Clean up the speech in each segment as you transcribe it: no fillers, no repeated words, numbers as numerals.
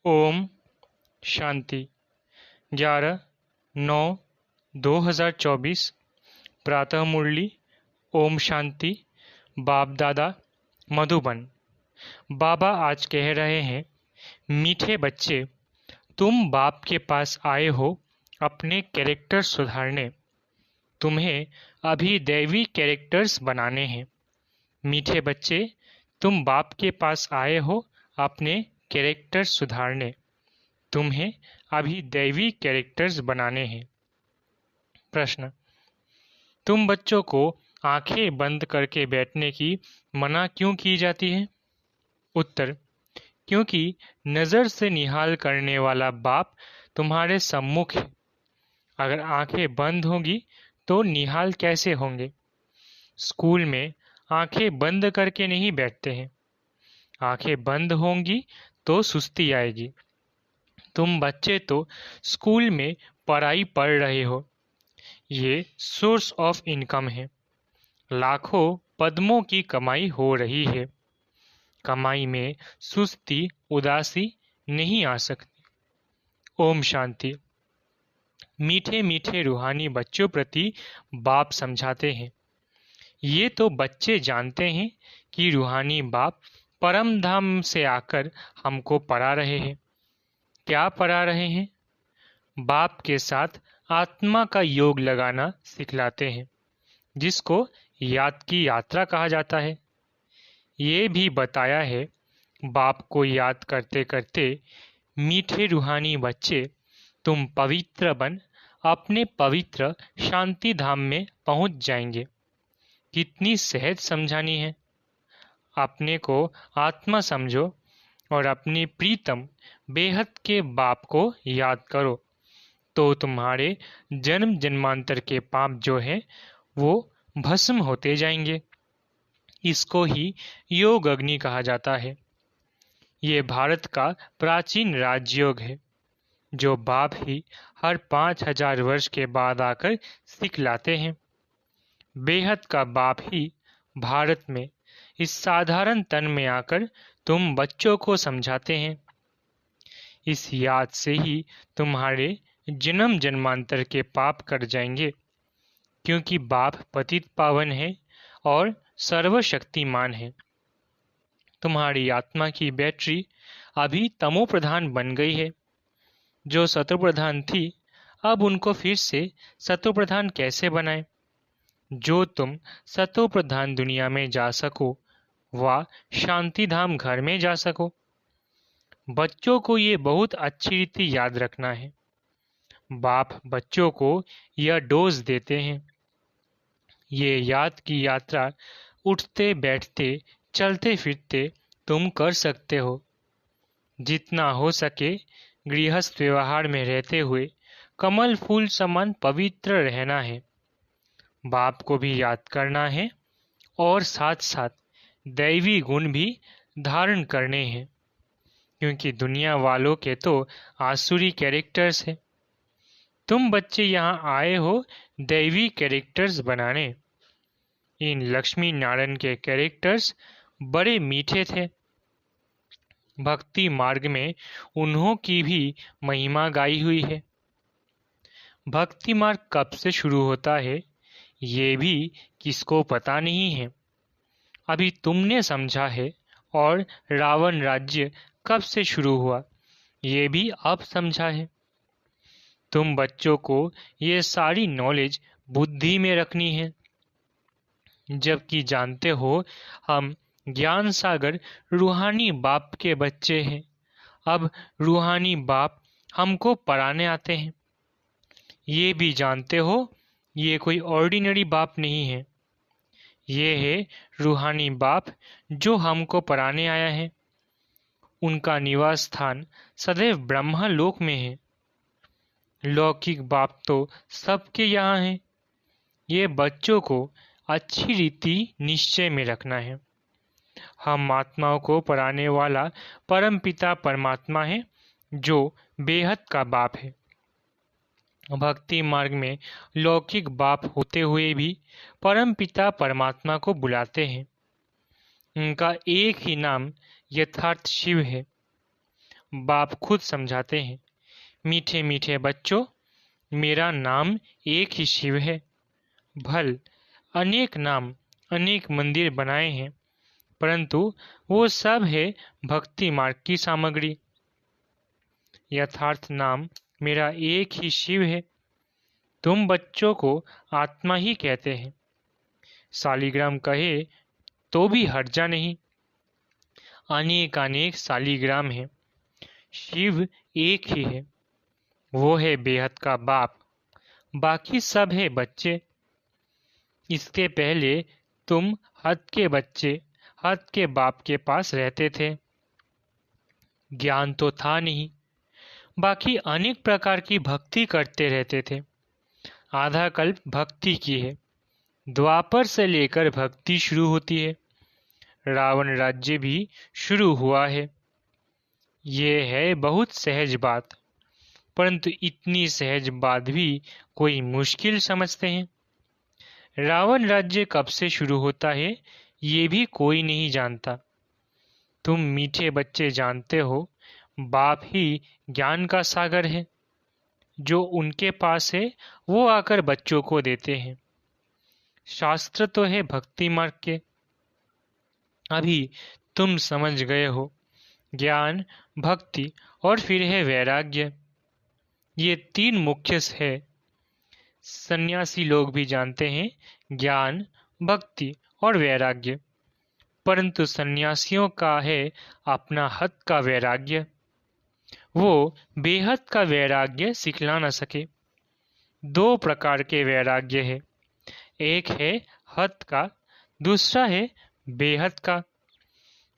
ओम शांति। 11/9/2024 प्रातः मुरली। ओम शांति। बाप दादा मधुबन। बाबा आज कह रहे हैं, मीठे बच्चे, तुम बाप के पास आए हो अपने कैरेक्टर सुधारने। तुम्हें अभी दैवी कैरेक्टर्स बनाने हैं। मीठे बच्चे, तुम बाप के पास आए हो अपने कैरेक्टर सुधारने। तुम्हें अभी दैवी कैरेक्टर्स बनाने हैं। प्रश्न: तुम बच्चों को आंखें बंद करके बैठने की मना क्यों की जाती है? उत्तर: क्योंकि नज़र से निहाल करने वाला बाप तुम्हारे सम्मुख है। अगर आंखें बंद होंगी तो निहाल कैसे होंगे? स्कूल में आंखें बंद करके नहीं बैठते हैं। आंखें बंद होंगी तो सुस्ती आएगी। तुम बच्चे तो स्कूल में पढ़ाई पढ़ रहे हो। ये सोर्स ऑफ इनकम है। लाखों पद्मों की कमाई हो रही है। कमाई में सुस्ती उदासी नहीं आ सकती। ओम शांति। मीठे मीठे रूहानी बच्चों प्रति बाप समझाते हैं, ये तो बच्चे जानते हैं कि रूहानी बाप परम धाम से आकर हमको पढ़ा रहे हैं। क्या पढ़ा रहे हैं? बाप के साथ आत्मा का योग लगाना सिखलाते हैं, जिसको याद की यात्रा कहा जाता है। ये भी बताया है, बाप को याद करते करते मीठे रूहानी बच्चे, तुम पवित्र बन अपने पवित्र शांति धाम में पहुंच जाएंगे। कितनी सहज समझानी है। अपने को आत्मा समझो और अपनी प्रीतम बेहद के बाप को याद करो, तो तुम्हारे जन्म जन्मांतर के पाप जो हैं वो भस्म होते जाएंगे। इसको ही योग अग्नि कहा जाता है। ये भारत का प्राचीन राजयोग है, जो बाप ही हर 5000 वर्ष के बाद आकर सिखलाते हैं। बेहद का बाप ही भारत में इस साधारण तन में आकर तुम बच्चों को समझाते हैं। इस याद से ही तुम्हारे जन्म जन्मांतर के पाप कट जाएंगे, क्योंकि बाप पतित पावन है और सर्वशक्तिमान है। तुम्हारी आत्मा की बैटरी अभी तमो प्रधान बन गई है। जो सतो प्रधान थी, अब उनको फिर से सतो प्रधान कैसे बनाएं? जो तुम सतो प्रधान दुनिया में जा सको, व शांति धाम घर में जा सको। बच्चों को ये बहुत अच्छी रीति याद रखना है। बाप बच्चों को यह डोज देते हैं। ये याद की यात्रा उठते बैठते चलते फिरते तुम कर सकते हो। जितना हो सके गृहस्थ व्यवहार में रहते हुए कमल फूल समान पवित्र रहना है। बाप को भी याद करना है और साथ साथ दैवी गुण भी धारण करने हैं, क्योंकि दुनिया वालों के तो आसुरी कैरेक्टर्स हैं। तुम बच्चे यहाँ आए हो दैवी कैरेक्टर्स बनाने। इन लक्ष्मी नारायण के कैरेक्टर्स बड़े मीठे थे। भक्ति मार्ग में उन्हों की भी महिमा गाई हुई है। भक्ति मार्ग कब से शुरू होता है, ये भी किसको पता नहीं है। अभी तुमने समझा है। और रावण राज्य कब से शुरू हुआ, ये भी अब समझा है। तुम बच्चों को ये सारी नॉलेज बुद्धि में रखनी है, जबकि जानते हो हम ज्ञान सागर रूहानी बाप के बच्चे हैं। अब रूहानी बाप हमको पढ़ाने आते हैं। ये भी जानते हो, ये कोई ऑर्डिनरी बाप नहीं है। ये है रूहानी बाप जो हमको पढ़ाने आया है। उनका निवास स्थान सदैव ब्रह्मा लोक में है। लौकिक बाप तो सबके यहाँ है। ये बच्चों को अच्छी रीति निश्चय में रखना है। हम आत्माओं को पढ़ाने वाला परम पिता परमात्मा है, जो बेहद का बाप है। भक्ति मार्ग में लौकिक बाप होते हुए भी परम पिता परमात्मा को बुलाते हैं। उनका एक ही नाम यथार्थ शिव है। बाप खुद समझाते हैं, मीठे मीठे बच्चों, मेरा नाम एक ही शिव है। भल अनेक नाम, अनेक मंदिर बनाए हैं, परंतु वो सब है भक्ति मार्ग की सामग्री। यथार्थ नाम मेरा एक ही शिव है। तुम बच्चों को आत्मा ही कहते हैं, शालिग्राम कहे तो भी हर्जा नहीं। अनेक अनेक शालिग्राम है, शिव एक ही है, वो है बेहद का बाप, बाकी सब है बच्चे। इसके पहले तुम हद के बच्चे हद के बाप के पास रहते थे, ज्ञान तो था नहीं, बाकी अनेक प्रकार की भक्ति करते रहते थे। आधा कल्प भक्ति की है, द्वापर से लेकर भक्ति शुरू होती है, रावण राज्य भी शुरू हुआ है। ये है बहुत सहज बात, परंतु इतनी सहज बात भी कोई मुश्किल समझते हैं। रावण राज्य कब से शुरू होता है ये भी कोई नहीं जानता। तुम मीठे बच्चे जानते हो, बाप ही ज्ञान का सागर है, जो उनके पास है वो आकर बच्चों को देते हैं। शास्त्र तो है भक्ति मार्ग के, अभी तुम समझ गए हो। ज्ञान, भक्ति और फिर है वैराग्य, ये तीन मुख्य है। सन्यासी लोग भी जानते हैं ज्ञान, भक्ति और वैराग्य, परंतु सन्यासियों का है अपना हद का वैराग्य, वो बेहद का वैराग्य सिखला न सके। दो प्रकार के वैराग्य है, एक है हद का, दूसरा है बेहद का।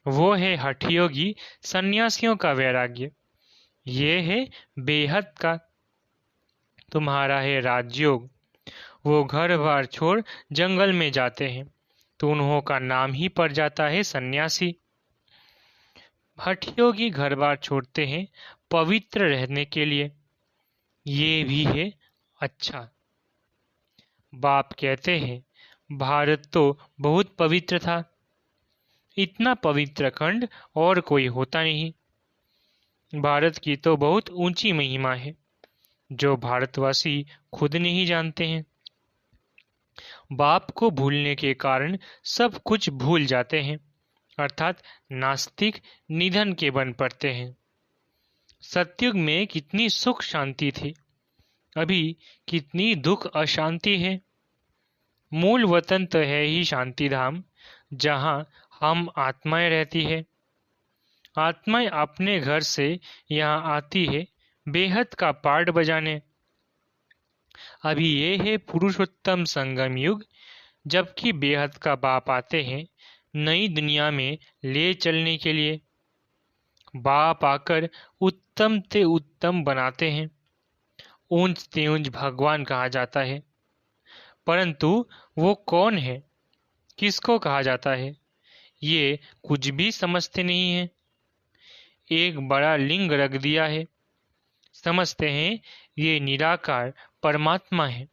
वो है हठयोगी सन्यासियों का वैराग्य, ये है बेहद का। तुम्हारा है राजयोग, वो घर बार छोड़ जंगल में जाते हैं, तो उन्हों का नाम ही पड़ जाता है सन्यासी। हठयोगी घर बार छोड़ते हैं पवित्र रहने के लिए, ये भी है अच्छा। बाप कहते हैं भारत तो बहुत पवित्र था, इतना पवित्र खंड और कोई होता नहीं। भारत की तो बहुत ऊंची महिमा है, जो भारतवासी खुद नहीं जानते हैं। बाप को भूलने के कारण सब कुछ भूल जाते हैं, अर्थात नास्तिक निधन के बन पड़ते हैं। सतयुग में कितनी सुख शांति थी, अभी कितनी दुख अशांति है। मूल वतन तो है ही शांति धाम, जहाँ हम आत्माएं रहती है। आत्माएं अपने घर से यहाँ आती है बेहद का पाठ बजाने। अभी ये है पुरुषोत्तम संगम युग, जबकि बेहद का बाप आते हैं नई दुनिया में ले चलने के लिए। बाप आकर उत्तम ते उत्तम बनाते हैं, ऊंच ते ऊंच भगवान कहा जाता है, परंतु वो कौन है, किसको कहा जाता है, ये कुछ भी समझते नहीं है। एक बड़ा लिंग रख दिया है, समझते हैं ये निराकार परमात्मा है,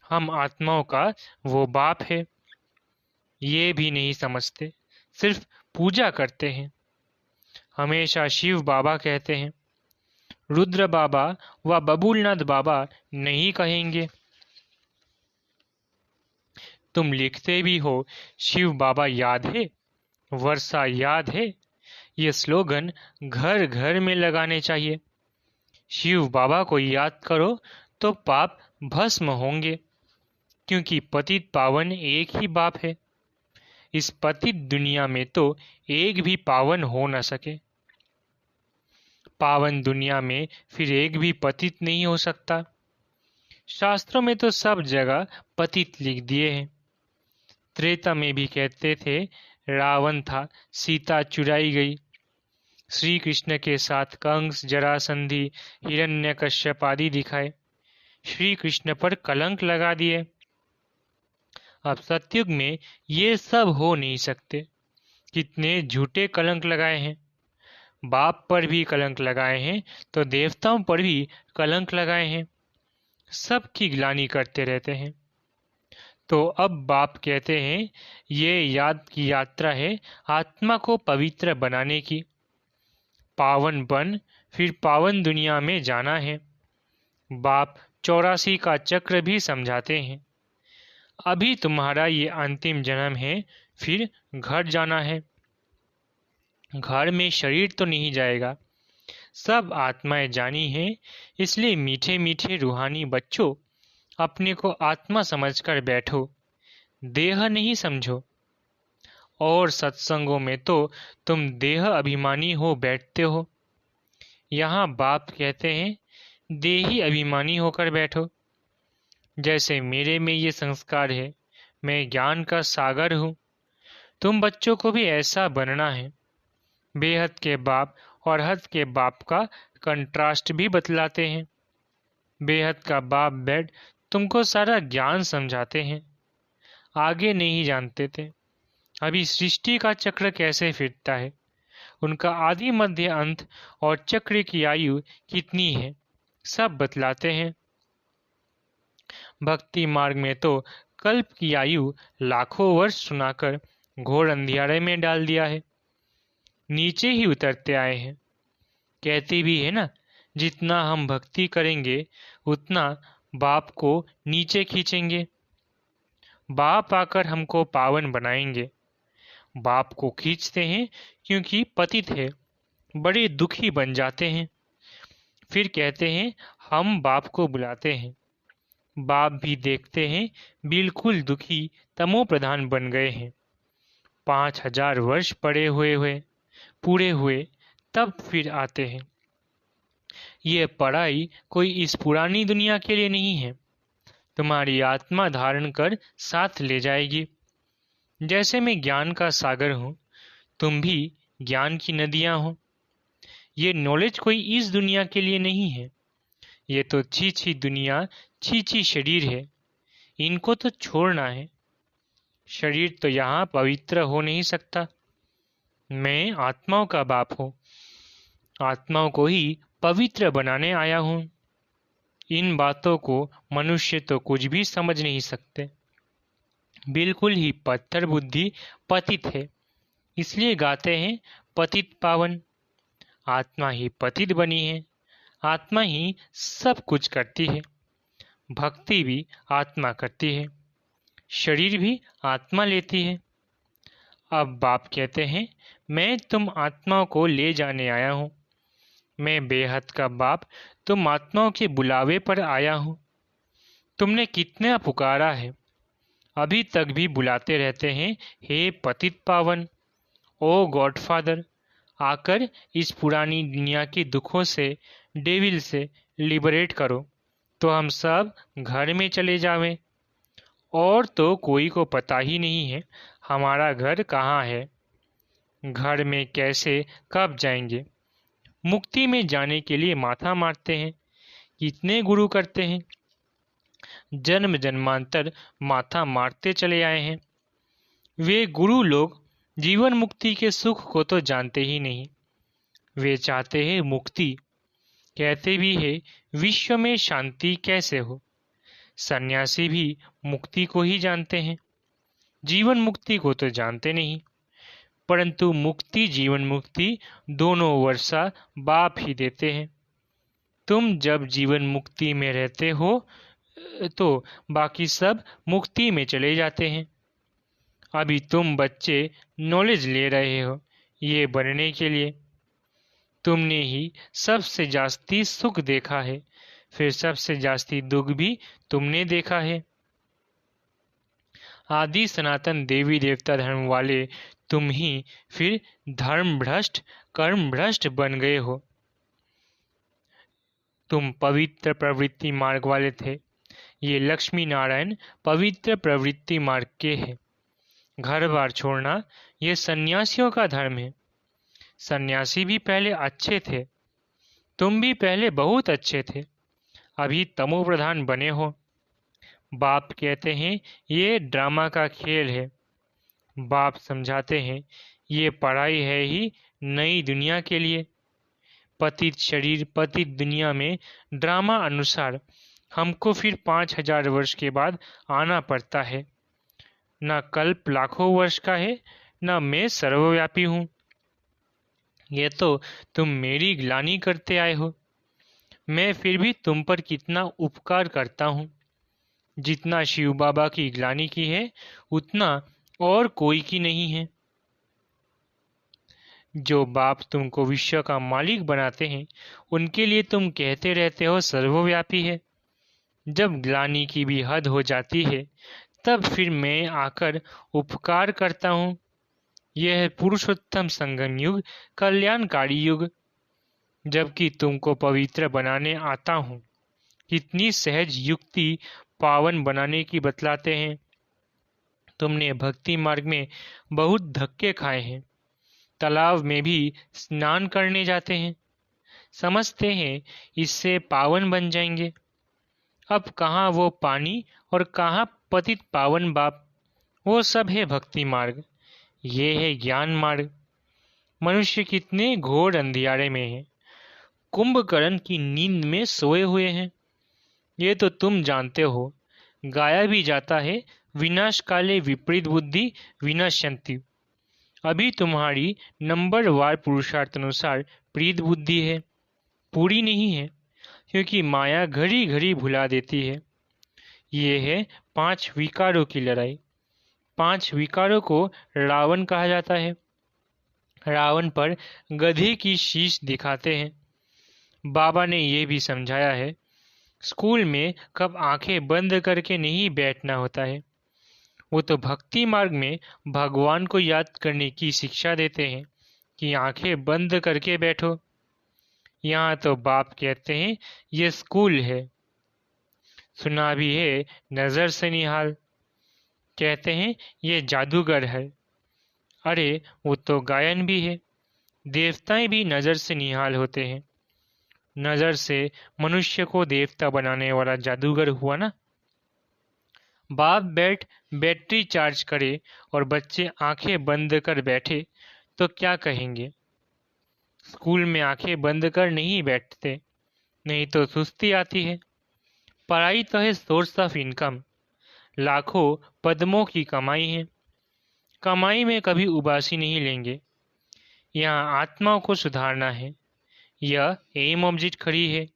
हम आत्माओं का वो बाप है। ये भी नहीं समझते, सिर्फ पूजा करते हैं। हमेशा शिव बाबा कहते हैं, रुद्र बाबा व बबूलनाथ बाबा नहीं कहेंगे। तुम लिखते भी हो शिव बाबा याद है, वर्षा याद है, ये स्लोगन घर घर में लगाने चाहिए। शिव बाबा को याद करो तो पाप भस्म होंगे, क्योंकि पतित पावन एक ही बाप है। इस पतित दुनिया में तो एक भी पावन हो न सके, पावन दुनिया में फिर एक भी पतित नहीं हो सकता। शास्त्रों में तो सब जगह पतित लिख दिए हैं। त्रेता में भी कहते थे रावण था, सीता चुराई गई। श्री कृष्ण के साथ कंस, जरासंधि, हिरण्यकश्यप आदि दिखाए, श्री कृष्ण पर कलंक लगा दिए। अब सतयुग में ये सब हो नहीं सकते। कितने झूठे कलंक लगाए हैं, बाप पर भी कलंक लगाए हैं तो देवताओं पर भी कलंक लगाए हैं, सबकी ग्लानि करते रहते हैं। तो अब बाप कहते हैं ये याद की यात्रा है आत्मा को पवित्र बनाने की। पावन बन फिर पावन दुनिया में जाना है। बाप 84 का चक्र भी समझाते हैं। अभी तुम्हारा ये अंतिम जन्म है, फिर घर जाना है। घर में शरीर तो नहीं जाएगा, सब आत्माएं जानी हैं। इसलिए मीठे मीठे रूहानी बच्चों, अपने को आत्मा समझकर बैठो, देह नहीं समझो। और सत्संगों में तो तुम देह अभिमानी हो बैठते हो। यहाँ बाप कहते हैं देही अभिमानी होकर बैठो। जैसे मेरे में ये संस्कार है, मैं ज्ञान का सागर हूँ, तुम बच्चों को भी ऐसा बनना है। बेहद के बाप और हद के बाप का कंट्रास्ट भी बतलाते हैं। बेहद का बाप बैठ तुमको सारा ज्ञान समझाते हैं। आगे नहीं जानते थे अभी सृष्टि का चक्र कैसे फिरता है, उनका आदि मध्य अंत और चक्र की आयु कितनी है, सब बतलाते हैं। भक्ति मार्ग में तो कल्प की आयु लाखों वर्ष सुनाकर घोर अंधियारे में डाल दिया है। नीचे ही उतरते आए हैं। कहती भी है ना, जितना हम भक्ति करेंगे उतना बाप को नीचे खींचेंगे। बाप आकर हमको पावन बनाएंगे। बाप को खींचते हैं क्योंकि पतित है, बड़े दुखी बन जाते हैं। फिर कहते हैं हम बाप को बुलाते हैं। बाप भी देखते हैं बिल्कुल दुखी तमो प्रधान बन गए हैं। 5000 वर्ष पूरे हुए तब फिर आते हैं। ये पढ़ाई कोई इस पुरानी दुनिया के लिए नहीं है, तुम्हारी आत्मा धारण कर साथ ले जाएगी। जैसे मैं ज्ञान का सागर हूँ, तुम भी ज्ञान की नदियाँ हो। ये नॉलेज कोई इस दुनिया के लिए नहीं है। ये तो छी दुनिया, छी शरीर है, इनको तो छोड़ना है। शरीर तो यहाँ पवित्र हो नहीं सकता। मैं आत्माओं का बाप हूँ, आत्माओं को ही पवित्र बनाने आया हूँ। इन बातों को मनुष्य तो कुछ भी समझ नहीं सकते। बिल्कुल ही पत्थर बुद्धि पतित है, इसलिए गाते हैं पतित पावन। आत्मा ही पतित बनी है, आत्मा ही सब कुछ करती है। भक्ति भी आत्मा करती है, शरीर भी आत्मा लेती है। अब बाप कहते हैं मैं तुम आत्माओं को ले जाने आया हूँ। मैं बेहद का बाप तुम आत्माओं के बुलावे पर आया हूँ। तुमने कितना पुकारा है, अभी तक भी बुलाते रहते हैं, हे पतित पावन, ओ गॉडफादर, आकर इस पुरानी दुनिया के दुखों से, डेविल से लिबरेट करो, तो हम सब घर में चले जावें। और तो कोई को पता ही नहीं है हमारा घर कहाँ है, घर में कैसे कब जाएंगे। मुक्ति में जाने के लिए माथा मारते हैं, कितने गुरु करते हैं, जन्म जन्मांतर माथा मारते चले आए हैं। वे गुरु लोग जीवन मुक्ति के सुख को तो जानते ही नहीं। वे चाहते हैं मुक्ति, कहते भी है विश्व में शांति कैसे हो। सन्यासी भी मुक्ति को ही जानते हैं, जीवन मुक्ति को तो जानते नहीं। परंतु मुक्ति जीवन मुक्ति दोनों वर्षा बाप ही देते हैं। तुम जब जीवन मुक्ति में रहते हो तो बाकी सब मुक्ति में चले जाते हैं। अभी तुम बच्चे नॉलेज ले रहे हो ये बनने के लिए। तुमने ही सबसे जास्ती सुख देखा है, फिर सबसे जास्ती दुख भी तुमने देखा है। आदि सनातन देवी देवता धर्म वाले तुम ही फिर धर्म भ्रष्ट कर्म भ्रष्ट बन गए हो। तुम पवित्र प्रवृत्ति मार्ग वाले थे, ये लक्ष्मी नारायण पवित्र प्रवृत्ति मार्ग के हैं। घर बार छोड़ना ये सन्यासियों का धर्म है। सन्यासी भी पहले अच्छे थे, तुम भी पहले बहुत अच्छे थे, अभी तमो प्रधान बने हो। बाप कहते हैं ये ड्रामा का खेल है। बाप समझाते हैं ये पढ़ाई है ही नई दुनिया के लिए। पतित शरीर पतित दुनिया में ड्रामा अनुसार हमको फिर 5000 वर्ष के बाद आना पड़ता है। न कल्प लाखों वर्ष का है, न मैं सर्वव्यापी हूँ। ये तो तुम मेरी ग्लानि करते आए हो। मैं फिर भी तुम पर कितना उपकार करता हूँ। जितना शिव बाबा की ग्लानि की है उतना और कोई की नहीं है। जो बाप तुमको विश्व का मालिक बनाते हैं उनके लिए तुम कहते रहते हो सर्वव्यापी है। जब ग्लानि की भी हद हो जाती है तब फिर मैं आकर उपकार करता हूँ। यह है पुरुषोत्तम संगम युग, कल्याणकारी युग। जबकि तुमको पवित्र बनाने आता हूँ। कितनी सहज युक्ति पावन बनाने की बतलाते हैं। तुमने भक्ति मार्ग में बहुत धक्के खाए हैं। तालाब में भी स्नान करने जाते हैं, समझते हैं इससे पावन बन जाएंगे। अब कहाँ वो पानी और कहाँ पतित पावन बाप। वो सब है भक्ति मार्ग, ये है ज्ञान मार्ग। मनुष्य कितने घोर अंधियारे में है, कुंभकर्ण की नींद में सोए हुए हैं। ये तो तुम जानते हो। गाया भी जाता है विनाश काले विपरीत बुद्धि विनश्यन्ति। अभी तुम्हारी नंबरवार पुरुषार्थ अनुसार प्रीत बुद्धि है, पूरी नहीं है, क्योंकि माया घड़ी घड़ी भुला देती है। ये है 5 विकारों की लड़ाई। 5 विकारों को रावण कहा जाता है। रावण पर गधे की शीश दिखाते हैं। बाबा ने यह भी समझाया है स्कूल में कब आंखें बंद करके नहीं बैठना होता है। वो तो भक्ति मार्ग में भगवान को याद करने की शिक्षा देते हैं कि आंखें बंद करके बैठो। यहाँ तो बाप कहते हैं ये स्कूल है। सुना भी है नजर से निहाल। कहते हैं ये जादूगर है। अरे वो तो गायन भी है। देवताएं भी नजर से निहाल होते हैं। नजर से मनुष्य को देवता बनाने वाला जादूगर हुआ ना। बाप बैटरी चार्ज करे और बच्चे आंखें बंद कर बैठे तो क्या कहेंगे। स्कूल में आंखें बंद कर नहीं बैठते, नहीं तो सुस्ती आती है। पढ़ाई तो है सोर्स ऑफ इनकम। लाखों पद्मों की कमाई है। कमाई में कभी उबासी नहीं लेंगे। यहाँ आत्माओं को सुधारना है। यह एम ऑब्जेक्ट खड़ी है।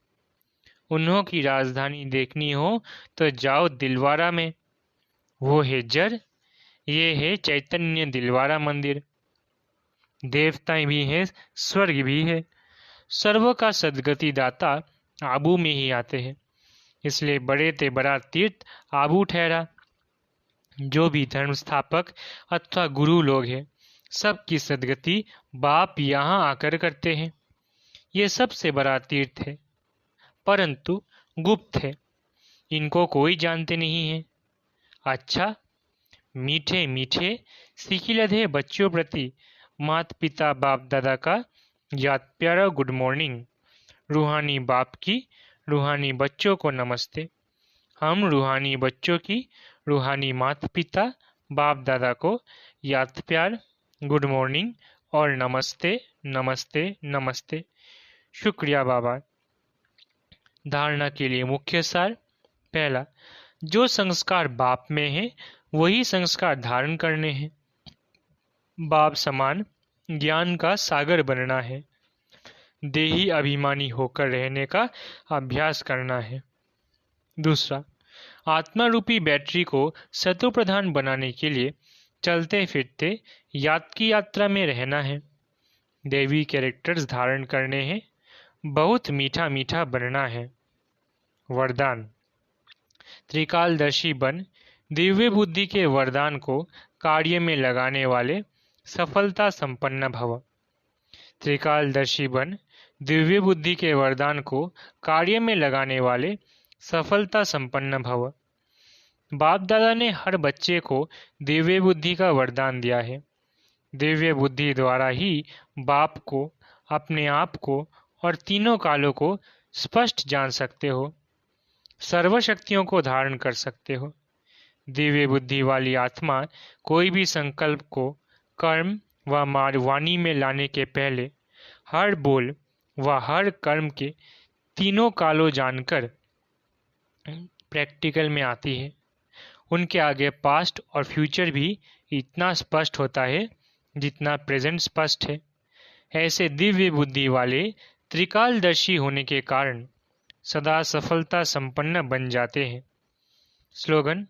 उन्हों की राजधानी देखनी हो तो जाओ दिलवारा में। वो है जड़, ये है चैतन्य दिलवारा मंदिर। देवताएं भी हैं, स्वर्ग भी है। सर्व का सदगति दाता आबू में ही आते हैं। इसलिए बड़े ते बड़ा तीर्थ आबू ठहरा। जो भी धर्म स्थापक अथवा गुरु लोग हैं सबकी सदगति बाप यहाँ आकर करते हैं। ये सबसे बड़ा तीर्थ है, परंतु गुप्त है। इनको कोई जानते नहीं है। अच्छा, मीठे मीठे सिकिलधे बच्चों प्रति माता पिता बाप दादा का याद प्यारा गुड मॉर्निंग। रूहानी बाप की रूहानी बच्चों को नमस्ते। हम रूहानी बच्चों की रूहानी माता पिता बाप दादा को याद प्यार, गुड मॉर्निंग और नमस्ते नमस्ते नमस्ते। शुक्रिया बाबा। धारणा के लिए मुख्य सार। पहला, जो संस्कार बाप में है वही संस्कार धारण करने हैं। बाप समान ज्ञान का सागर बनना है। देही अभिमानी होकर रहने का अभ्यास करना है। दूसरा, आत्मा रूपी बैटरी को सतो प्रधान बनाने के लिए चलते फिरते याद की यात्रा में रहना है। देवी कैरेक्टर्स धारण करने हैं। बहुत मीठा मीठा बनना है। वरदान, त्रिकालदर्शी बन दिव्य बुद्धि के वरदान को कार्य में लगाने वाले सफलता संपन्न भव। त्रिकालदर्शी बन दिव्य बुद्धि के वरदान को कार्य में लगाने वाले सफलता संपन्न भव। बाप दादा ने हर बच्चे को दिव्य बुद्धि का वरदान दिया है। दिव्य बुद्धि द्वारा ही बाप को, अपने आप को और तीनों कालों को स्पष्ट जान सकते हो। सर्व शक्तियों को धारण कर सकते हो। दिव्य बुद्धि वाली आत्मा कोई भी संकल्प को कर्म व वाणी में लाने के पहले हर बोल व हर कर्म के तीनों कालों जानकर प्रैक्टिकल में आती है। उनके आगे पास्ट और फ्यूचर भी इतना स्पष्ट होता है जितना प्रेजेंट स्पष्ट है। ऐसे दिव्य बुद्धि वाले त्रिकालदर्शी होने के कारण सदा सफलता संपन्न बन जाते हैं। स्लोगन: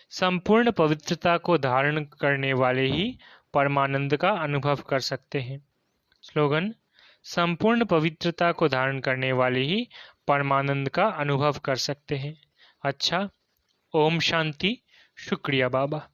संपूर्ण पवित्रता को धारण करने वाले ही परमानंद का अनुभव कर सकते हैं। स्लोगन: संपूर्ण पवित्रता को धारण करने वाले ही परमानंद का अनुभव कर सकते हैं। अच्छा, ओम शांति। शुक्रिया बाबा।